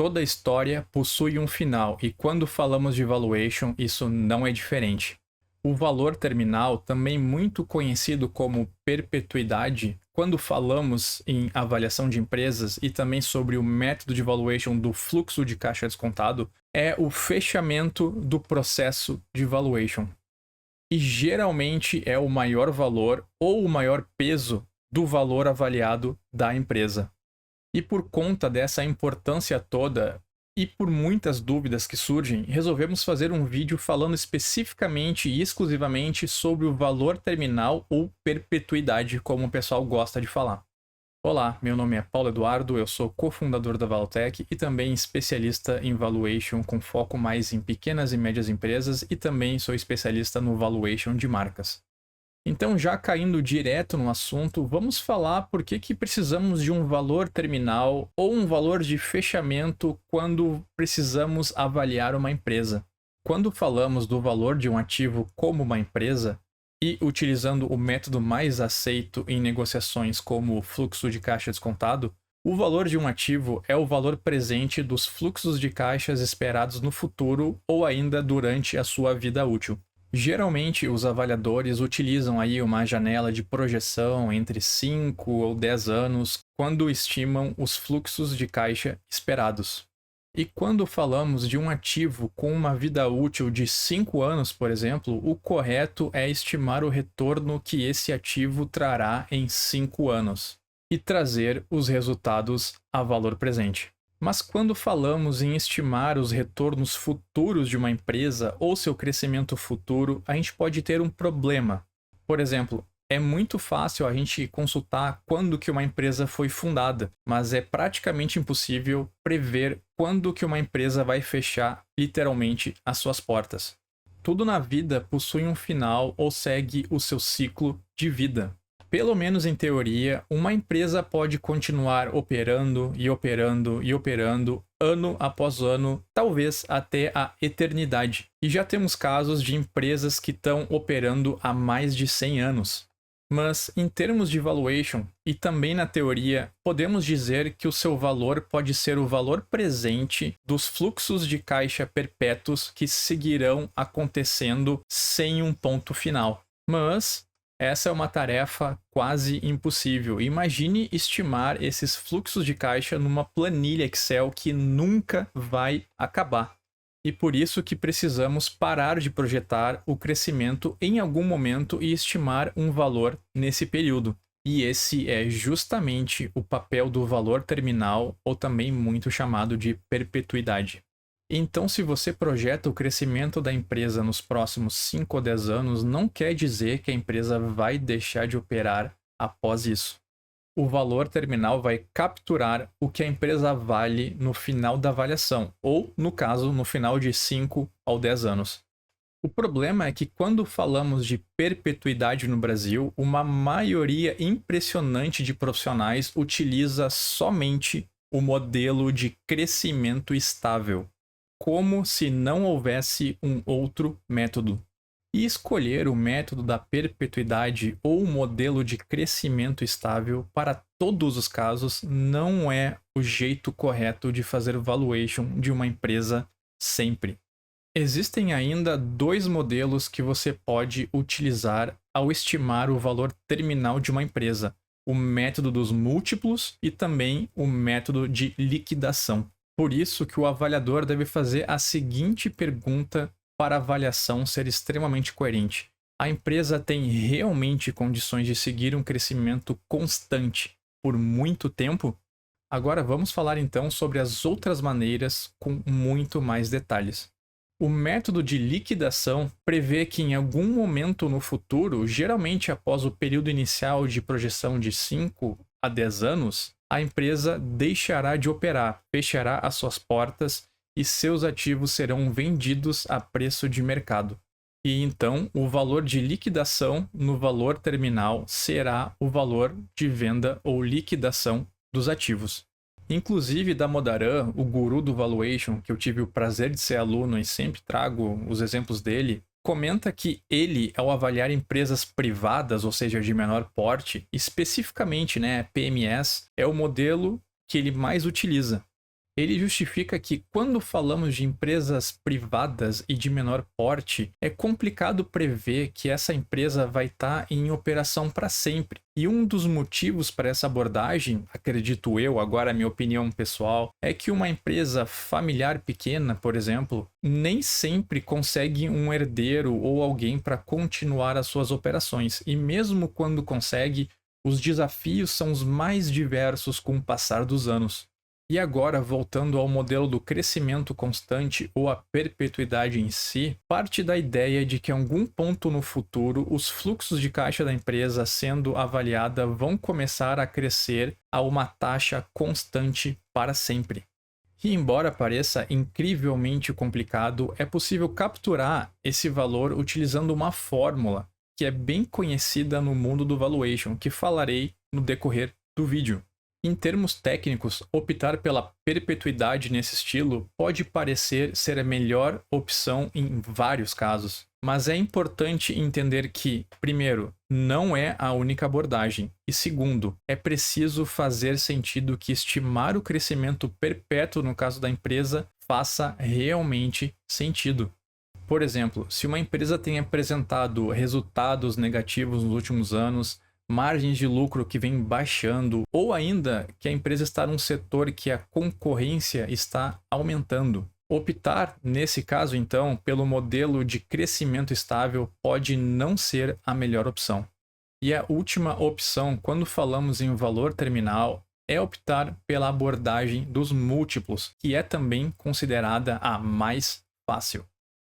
Toda história possui um final e quando falamos de valuation, isso não é diferente. O valor terminal, também muito conhecido como perpetuidade, quando falamos em avaliação de empresas e também sobre o método de valuation do fluxo de caixa descontado, é o fechamento do processo de valuation. E geralmente é o maior valor ou o maior peso do valor avaliado da empresa. E por conta dessa importância toda e por muitas dúvidas que surgem, resolvemos fazer um vídeo falando especificamente e exclusivamente sobre o valor terminal ou perpetuidade, como o pessoal gosta de falar. Olá, meu nome é Paulo Eduardo, eu sou cofundador da Valtech e também especialista em valuation com foco mais em pequenas e médias empresas e também sou especialista no valuation de marcas. Então, já caindo direto no assunto, vamos falar por que precisamos de um valor terminal ou um valor de fechamento quando precisamos avaliar uma empresa. Quando falamos do valor de um ativo como uma empresa, e utilizando o método mais aceito em negociações como o fluxo de caixa descontado, o valor de um ativo é o valor presente dos fluxos de caixas esperados no futuro ou ainda durante a sua vida útil. Geralmente, os avaliadores utilizam aí uma janela de projeção entre 5 ou 10 anos quando estimam os fluxos de caixa esperados. E quando falamos de um ativo com uma vida útil de 5 anos, por exemplo, o correto é estimar o retorno que esse ativo trará em 5 anos e trazer os resultados a valor presente. Mas quando falamos em estimar os retornos futuros de uma empresa ou seu crescimento futuro, a gente pode ter um problema. Por exemplo, é muito fácil a gente consultar quando que uma empresa foi fundada, mas é praticamente impossível prever quando que uma empresa vai fechar literalmente as suas portas. Tudo na vida possui um final ou segue o seu ciclo de vida. Pelo menos em teoria, uma empresa pode continuar operando e operando e operando ano após ano, talvez até a eternidade. E já temos casos de empresas que estão operando há mais de 100 anos. Mas, em termos de valuation, e também na teoria, podemos dizer que o seu valor pode ser o valor presente dos fluxos de caixa perpétuos que seguirão acontecendo sem um ponto final. Mas essa é uma tarefa quase impossível. Imagine estimar esses fluxos de caixa numa planilha Excel que nunca vai acabar. E por isso que precisamos parar de projetar o crescimento em algum momento e estimar um valor nesse período. E esse é justamente o papel do valor terminal, ou também muito chamado de perpetuidade. Então, se você projeta o crescimento da empresa nos próximos 5 ou 10 anos, não quer dizer que a empresa vai deixar de operar após isso. O valor terminal vai capturar o que a empresa vale no final da avaliação, ou, no caso, no final de 5 ou 10 anos. O problema é que quando falamos de perpetuidade no Brasil, uma maioria impressionante de profissionais utiliza somente o modelo de crescimento estável, como se não houvesse um outro método. E escolher o método da perpetuidade ou o modelo de crescimento estável para todos os casos não é o jeito correto de fazer valuation de uma empresa sempre. Existem ainda dois modelos que você pode utilizar ao estimar o valor terminal de uma empresa: o método dos múltiplos e também o método de liquidação. Por isso que o avaliador deve fazer a seguinte pergunta para a avaliação ser extremamente coerente: a empresa tem realmente condições de seguir um crescimento constante por muito tempo? Agora vamos falar então sobre as outras maneiras com muito mais detalhes. O método de liquidação prevê que em algum momento no futuro, geralmente após o período inicial de projeção de 5 a 10 anos, a empresa deixará de operar, fechará as suas portas e seus ativos serão vendidos a preço de mercado. E então, o valor de liquidação no valor terminal será o valor de venda ou liquidação dos ativos. Inclusive, Damodaran, o guru do valuation, que eu tive o prazer de ser aluno e sempre trago os exemplos dele, comenta que ele, ao avaliar empresas privadas, ou seja, de menor porte, especificamente PMS, é o modelo que ele mais utiliza. Ele justifica que, quando falamos de empresas privadas e de menor porte, é complicado prever que essa empresa vai estar em operação para sempre. E um dos motivos para essa abordagem, acredito eu, agora a minha opinião pessoal, é que uma empresa familiar pequena, por exemplo, nem sempre consegue um herdeiro ou alguém para continuar as suas operações. E mesmo quando consegue, os desafios são os mais diversos com o passar dos anos. E agora, voltando ao modelo do crescimento constante ou a perpetuidade em si, parte da ideia de que em algum ponto no futuro os fluxos de caixa da empresa sendo avaliada vão começar a crescer a uma taxa constante para sempre. E embora pareça incrivelmente complicado, é possível capturar esse valor utilizando uma fórmula que é bem conhecida no mundo do valuation, que falarei no decorrer do vídeo. Em termos técnicos, optar pela perpetuidade nesse estilo pode parecer ser a melhor opção em vários casos, mas é importante entender que, primeiro, não é a única abordagem, e segundo, é preciso fazer sentido que estimar o crescimento perpétuo no caso da empresa faça realmente sentido. Por exemplo, se uma empresa tem apresentado resultados negativos nos últimos anos, margens de lucro que vem baixando, ou ainda que a empresa está num setor que a concorrência está aumentando. Optar, nesse caso, então, pelo modelo de crescimento estável pode não ser a melhor opção. E a última opção, quando falamos em valor terminal, é optar pela abordagem dos múltiplos, que é também considerada a mais fácil.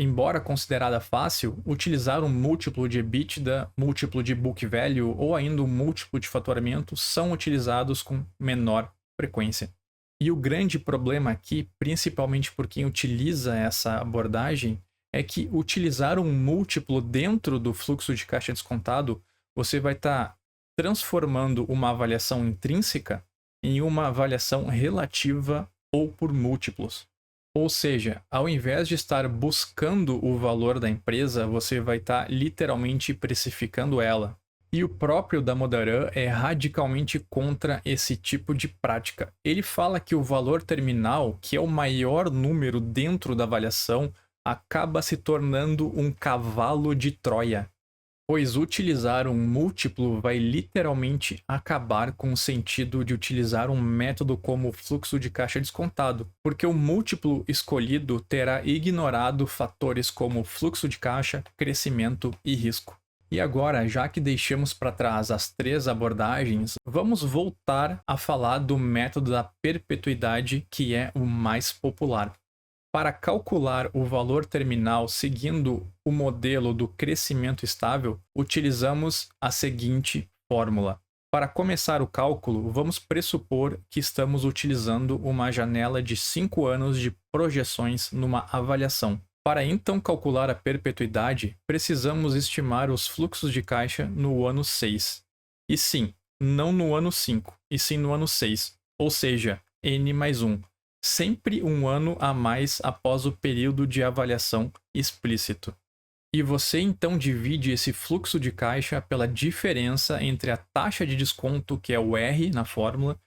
Embora considerada fácil, utilizar um múltiplo de EBITDA, múltiplo de book value ou ainda um múltiplo de faturamento são utilizados com menor frequência. E o grande problema aqui, principalmente por quem utiliza essa abordagem, é que utilizar um múltiplo dentro do fluxo de caixa descontado, você vai estar transformando uma avaliação intrínseca em uma avaliação relativa ou por múltiplos. Ou seja, ao invés de estar buscando o valor da empresa, você vai estar literalmente precificando ela. E o próprio Damodaran é radicalmente contra esse tipo de prática. Ele fala que o valor terminal, que é o maior número dentro da avaliação, acaba se tornando um cavalo de Troia, pois utilizar um múltiplo vai literalmente acabar com o sentido de utilizar um método como o fluxo de caixa descontado, porque o múltiplo escolhido terá ignorado fatores como fluxo de caixa, crescimento e risco. E agora, já que deixamos para trás as três abordagens, vamos voltar a falar do método da perpetuidade, que é o mais popular. Para calcular o valor terminal seguindo o modelo do crescimento estável, utilizamos a seguinte fórmula. Para começar o cálculo, vamos pressupor que estamos utilizando uma janela de 5 anos de projeções numa avaliação. Para então calcular a perpetuidade, precisamos estimar os fluxos de caixa no ano 6. E sim, não no ano 5, e sim no ano 6, ou seja, n mais 1. Sempre um ano a mais após o período de avaliação explícito. E você então divide esse fluxo de caixa pela diferença entre a taxa de desconto, que é o R na fórmula,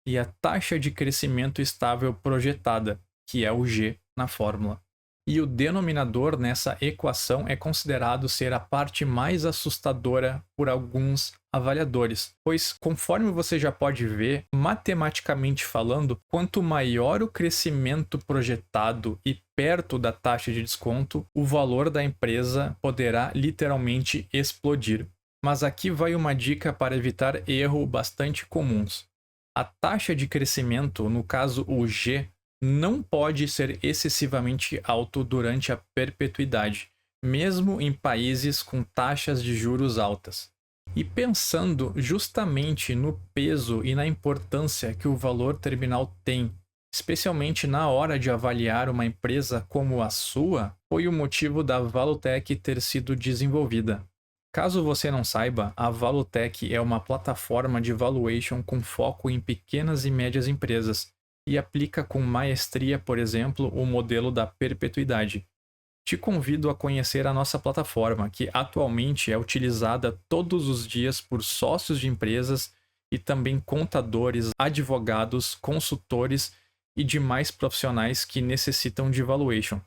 e a taxa de crescimento estável projetada, que é o G na fórmula. E o denominador nessa equação é considerado ser a parte mais assustadora por alguns avaliadores, pois, conforme você já pode ver, matematicamente falando, quanto maior o crescimento projetado e perto da taxa de desconto, o valor da empresa poderá literalmente explodir. Mas aqui vai uma dica para evitar erros bastante comuns. A taxa de crescimento, no caso o G, não pode ser excessivamente alto durante a perpetuidade, mesmo em países com taxas de juros altas. E pensando justamente no peso e na importância que o valor terminal tem, especialmente na hora de avaliar uma empresa como a sua, foi o motivo da Valutec ter sido desenvolvida. Caso você não saiba, a Valutec é uma plataforma de valuation com foco em pequenas e médias empresas, e aplica com maestria, por exemplo, o modelo da perpetuidade. Te convido a conhecer a nossa plataforma, que atualmente é utilizada todos os dias por sócios de empresas e também contadores, advogados, consultores e de mais profissionais que necessitam de valuation.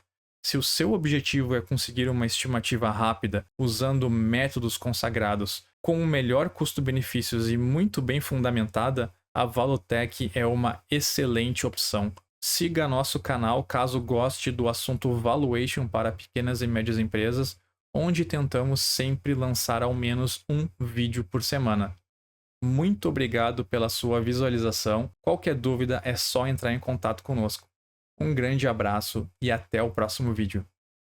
Se o seu objetivo é conseguir uma estimativa rápida usando métodos consagrados com o melhor custo-benefícios e muito bem fundamentada, a Valutec é uma excelente opção. Siga nosso canal caso goste do assunto valuation para pequenas e médias empresas, onde tentamos sempre lançar ao menos um vídeo por semana. Muito obrigado pela sua visualização. Qualquer dúvida é só entrar em contato conosco. Um grande abraço e até o próximo vídeo.